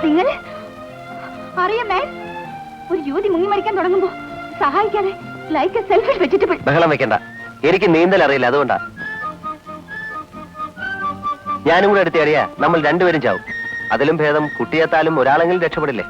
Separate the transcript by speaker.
Speaker 1: നിങ്ങൾ അറിയാമേ, ഒരു യുവതി മുങ്ങി മരിക്കാൻ തുടങ്ങുമ്പോ സഹായിക്കാതെ ലൈക്ക് എ സെൽഫിഷ് വെജിറ്റബിൾ.
Speaker 2: ബഹളം വെക്കണ്ട, എനിക്ക് നീന്തൽ അറിയില്ല, അതുകൊണ്ടാ. ഞാനും കൂടെ എടുത്ത് അറിയാ നമ്മൾ രണ്ടുപേരും ചാവും. അതിലും ഭേദം കുട്ടിയെത്താലും ഒരാളെങ്കിലും രക്ഷപ്പെടില്ലേ.